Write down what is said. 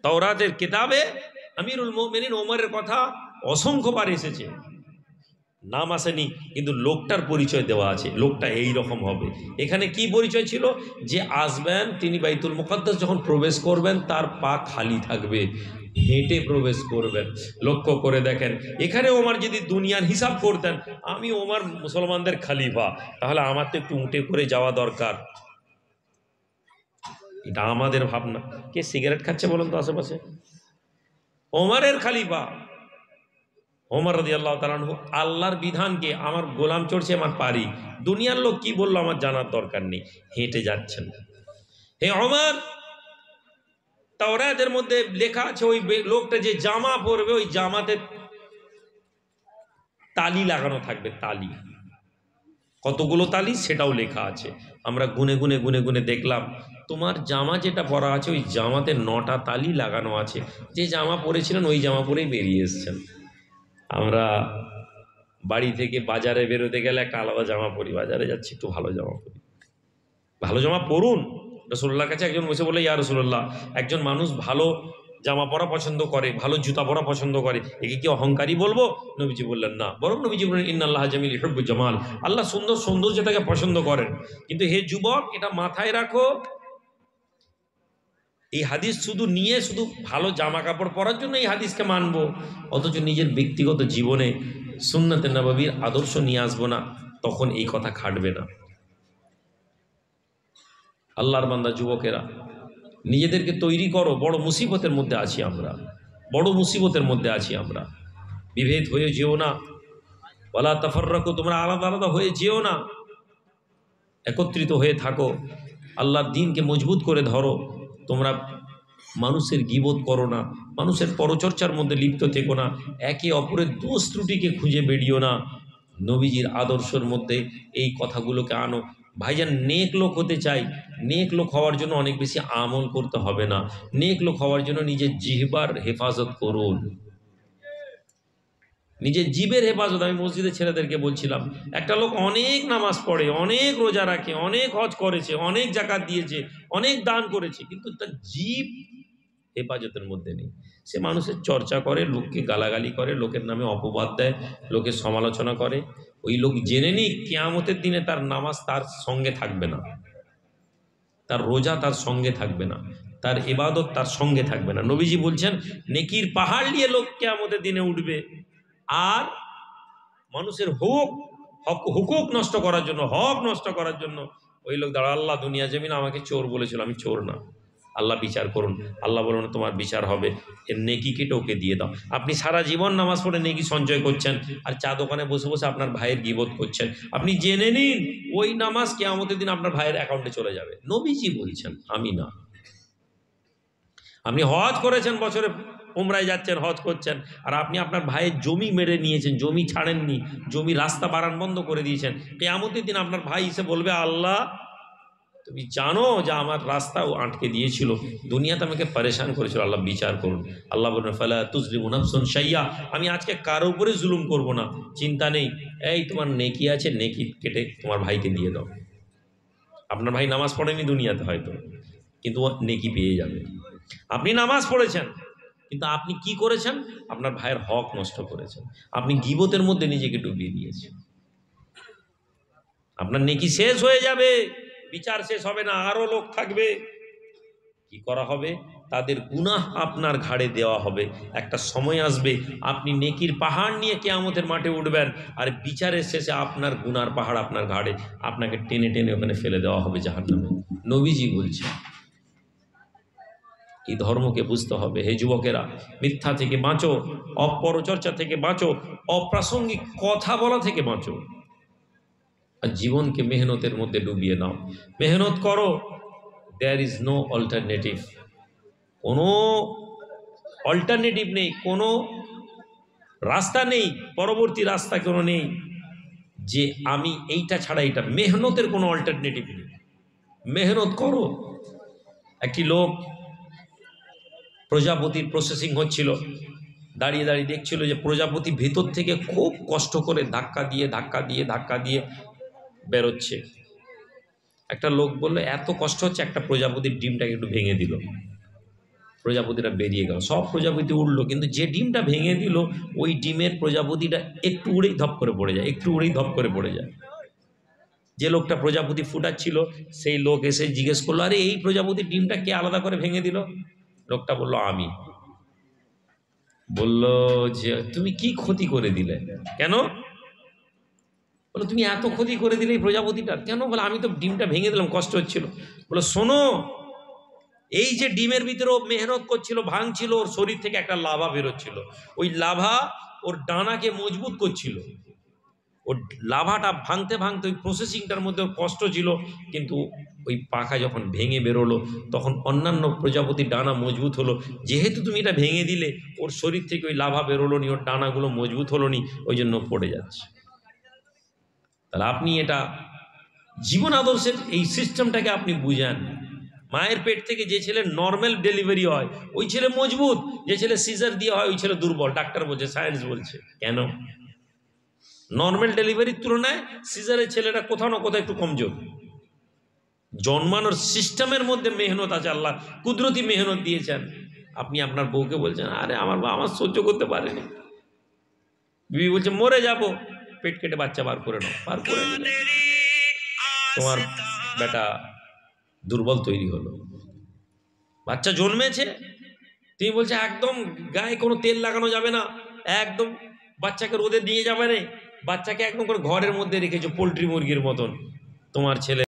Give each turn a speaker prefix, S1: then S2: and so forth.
S1: তাওরাতের কিতাবে আমিরুল মুমিনিন ওমরের কথা অসংখ্যবার এসেছে, নাম আসেনি, কিন্তু লোকটার পরিচয় দেওয়া আছে, লোকটা এই রকম হবে। এখানে কি পরিচয় ছিল? যে আসবেন তিনি বাইতুল মুকাদ্দাস যখন প্রবেশ করবেন তার পা খালি থাকবে, হেঁটে প্রবেশ করবেন। লক্ষ্য করে দেখেন, এখানে ওমর যদি দুনিয়ার হিসাব করতেন, আমি ওমর মুসলমানদের খলিফা, তাহলে আমার তো একটু উঠে করে যাওয়া দরকার। এটা আমাদের ভাবনা। কে সিগারেট খাচ্ছে বলেন তো আশেপাশে? ওমরের খলিফা ওমর রাদিয়াল্লাহু তাআলা আনহু, আল্লাহর বিধানকে আমার গোলাম চড়ছে আমার পারি, দুনিয়ার লোক কি বললো আমার জানার দরকার নেই, হেঁটে যাচ্ছেন। হে ওমর, তাওরাতের মধ্যে লেখা আছে ওই লোকটা যে জামা পরবে ওই জামাতে তালি লাগানো থাকবে, তালি, কতগুলো তালি সেটাও লেখা আছে। আমরা গুনে গুনে গুনে গুনে দেখলাম তোমার জামা যেটা পরা আছে ওই জামাতে 9টা তালি লাগানো আছে। যে জামা পরেছিলেন ওই জামা পরেই বেরিয়ে এসছেন। আমরা বাড়ি থেকে বাজারে বেরোতে গেলে একটা আলাদা জামা পরি, বাজারে যাচ্ছি একটু ভালো জামা পরি, ভালো জামা পরুন। রাসূলুল্লাহর কাছে একজন বসে বলে, ইয়া রাসূলুল্লাহ, একজন মানুষ ভালো জামা পরা পছন্দ করে, ভালো জুতা পরা পছন্দ করে, একে কি অহংকারী বলবো? নবীজি বললেন না, বরং নবীজি বললেন ইন্নাল্লাহ জামিল ইউহিব্বুল জামাল, আল্লাহ সুন্দর সৌন্দর্যটাকে পছন্দ করেন। কিন্তু হে যুবক, এটা মাথায় রাখো, এই হাদিস শুধু নিয়ে শুধু ভালো জামা কাপড় পরার জন্য এই হাদিসকে মানবো, অথচ নিজের ব্যক্তিগত জীবনে সুন্নাতে নববীর আদর্শ নিয়ে আসবো না, তখন এই কথা খাটবে না। আল্লাহর বান্দা যুবকেরা, নিজেদেরকে তৈরি করো, বড় মুসিবতের মধ্যে আছি আমরা, বড় মুসিবতের মধ্যে আছি আমরা। বিভেদ হয়ে যেও না, ওয়ালা তাফাররাকু, তোমরা আলাদা আলাদা হয়ে যেও না, একত্রিত হয়ে থাকো, আল্লাহর দ্বীনকে মজবুত করে ধরো। তোমরা মানুষের গীবত করো না, মানুষের পরচর্চার মধ্যে লিপ্ত থেকো না, একে অপরের দোষ ত্রুটিকে খুঁজে বেরিও না, নবীজির আদর্শের মধ্যে এই কথাগুলোকে আনো। ভাইজান, নেক লোক হতে চাই, নেক লোক হওয়ার জন্য অনেক বেশি আমল করতে হবে না, নেক লোক হওয়ার জন্য নিজের জিহ্বার হেফাজত করুন, নিজের জীবের হেফাজত। আমি মসজিদের ছেলেদেরকে বলছিলাম, একটা লোক অনেক নামাজ পড়ে, অনেক রোজা রাখে, অনেক হজ করেছে, অনেক জাকাত দিয়েছে, অনেক দান করেছে, কিন্তু তার জীব হেফাজতের মধ্যে নেই। সে মানুষের চর্চা করে, লোককে গালাগালি করে, লোকের নামে অপবাদ দেয়, লোকের সমালোচনা করে। ওই লোক জেনে নি কিয়ামতের দিনে তার নামাজ তার সঙ্গে থাকবে না, তার রোজা তার সঙ্গে থাকবে না, তার ইবাদত তার সঙ্গে থাকবে না। নবীজি বলছেন নেকির পাহাড় নিয়ে লোক কিয়ামতের দিনে উঠবে, আর মানুষের হুকুক নষ্ট করার জন্য, হক নষ্ট করার জন্য ওই লোক দাঁড়া, আল্লাহ দুনিয়া জমিন আমাকে চোর বলেছিল, আমি চোর না, আল্লাহ বিচার করুন। আল্লাহ বলুন তোমার বিচার হবে, এর নেকি কেটে ওকে দিয়ে দাও। আপনি সারা জীবন নামাজ পড়ে নেকি সঞ্চয় করছেন, আর চা দোকানে বসে বসে আপনার ভাইয়ের গীবত করছেন। আপনি জেনে নিন ওই নামাজ কিয়ামতের দিন আপনার ভাইয়ের অ্যাকাউন্টে চলে যাবে। নবীজি বলছেন, আমি না। আপনি হজ করেছেন, বছরে উমরায় যাচ্ছেন, হজ করছেন, আর আপনি আপনার ভাইয়ের জমি মেরে নিয়েছেন, জমি ছাড়েননি, জমি রাস্তা বাড়ান বন্ধ করে দিয়েছেন। কিয়ামতের দিন আপনার ভাই এসে বলবে, আল্লাহ তুমি জানো যে আমার রাস্তাও আটকে দিয়েছিল, দুনিয়াতে আমাকে পরেশান করেছিল, আল্লাহ বিচার করুন। আল্লাহ বলবেন ফালা তুজলিমু নাফসুন শাইয়্যা, আমি আজকে কারো উপরে জুলুম করব না, চিন্তা নেই, এই তোমার নেকি আছে, নেকি কেটে তোমার ভাইকে দিয়ে দাও। আপনার ভাই নামাজ পড়েনি দুনিয়াতে হয়তো, কিন্তু ও নেকি পেয়ে যাবে। আপনি নামাজ পড়েছেন, কিন্তু আপনি কি করেছেন? আপনার ভাইয়ের হক নষ্ট করেছেন, আপনি গীবতের মধ্যে নিজেকে ডুবিয়ে দিয়েছেন। আপনার নেকি শেষ হয়ে যাবে, বিচার শেষ হবে না, আরো লোক থাকবে। কি করা হবে? তাদের গুনাহ আপনার ঘাড়ে দেওয়া হবে। একটা সময় আসবে আপনি নেকির পাহাড় নিয়ে কিয়ামতের মাঠে উঠবেন, আর বিচারের শেষে আপনার গুনার পাহাড় আপনার ঘাড়ে, আপনাকে টেনে টেনে ওখানে ফেলে দেওয়া হবে জাহান্নামে। নবীজি বলছে, এই ধর্মকে বুঝতে হবে। হে যুবকেরা, মিথ্যা থেকে বাঁচো, অপরচর্চা থেকে বাঁচো, অপ্রাসঙ্গিক কথা বলা থেকে বাঁচো, আর জীবনকে মেহনতের মধ্যে ডুবিয়ে নাও। মেহনত করো, দেয়ার ইজ নো অল্টারনেটিভ, কোনো অল্টারনেটিভ নেই, কোনো রাস্তা নেই, পরবর্তী রাস্তা কোনো নেই যে আমি এইটা ছাড়া এইটা, মেহনতের কোনো অল্টারনেটিভ নেই। মেহনত করো। একটি লোক প্রজাপতির প্রসেসিং হচ্ছিল, দাঁড়িয়ে দাঁড়িয়ে দেখছিল যে প্রজাপতি ভেতর থেকে খুব কষ্ট করে ধাক্কা দিয়ে ধাক্কা দিয়ে ধাক্কা দিয়ে বেরোচ্ছে। একটা লোক বলল এত কষ্ট হচ্ছে, একটা প্রজাপতির ডিমটাকে একটু ভেঙে দিল। প্রজাপতিটা বেরিয়ে গেল, সব প্রজাপতি উড়লো, কিন্তু যে ডিমটা ভেঙে দিল ওই ডিমের প্রজাপতিটা একটু উড়েই ধপ করে পড়ে যায়, একটু উড়েই ধপ করে পড়ে যায়। যে লোকটা প্রজাপতি ফুটাচ্ছিল সেই লোক এসে জিজ্ঞেস করলো, আরে এই প্রজাপতির ডিমটা কে আলাদা করে ভেঙে দিল? লোকটা বলল, আমি। বলল যে তুমি কি ক্ষতি করে দিলে? কেন? বলো তুমি এত ক্ষতি করে দিলে এই প্রজাপতিটার কেন? বলে আমি তো ডিমটা ভেঙে দিলাম, কষ্ট হচ্ছিল। বলো শোনো, এই যে ডিমের ভিতরে ও মেহনত করছিল, ভাঙছিল, ওর শরীর থেকে একটা লাভা বেরোচ্ছিল, ওই লাভা ওর ডানাকে মজবুত করছিল। ওর লাভাটা ভাঙতে ভাঙতে ওই প্রসেসিংটার মধ্যে ওর কষ্ট ছিল, কিন্তু ওই পাখা যখন ভেঙে বেরোলো তখন অন্যান্য প্রজাপতির ডানা মজবুত হলো। যেহেতু তুমি এটা ভেঙে দিলে, ওর শরীর থেকে ওই লাভা বেরোলো নি, ওর ডানাগুলো মজবুত হলো নি, ওই জন্য পড়ে যাচ্ছে। তাহলে আপনি এটা জীবন আদর্শের এই সিস্টেমটাকে আপনি বুঝান। মায়ের পেট থেকে যে ছেলে নর্মাল ডেলিভারি হয় ওই ছেলে মজবুত, যে ছেলে সিজার দিয়ে হয় ওই ছেলে দুর্বল। ডাক্তার বলছে, সায়েন্স বলছে। কেন? নর্মাল ডেলিভারির তুলনায় সিজারের ছেলেটা কোথাও না কোথাও একটু কমজোর। জন্মানোর সিস্টেমের মধ্যে মেহনত আছে, আল্লাহ কুদরতি মেহনত দিয়েছেন। আপনি আপনার বউকে বলছেন, আরে আমার সহ্য করতে পারেনি, বিবি বলছে মরে যাব, পেট কেটে বাচ্চা বার করে নাও, বার করে নিলে তোমার বেটা দুর্বল তৈরি হলো। বাচ্চা জন্মেছে, তুমি বলছে একদম গায়ে কোনো তেল লাগানো যাবে না, একদম বাচ্চাকে রোদে দিয়ে যাবে না, বাচ্চাকে একদম করে ঘরের মধ্যে রেখেছো পোলট্রি মুরগির মতন। তোমার ছেলে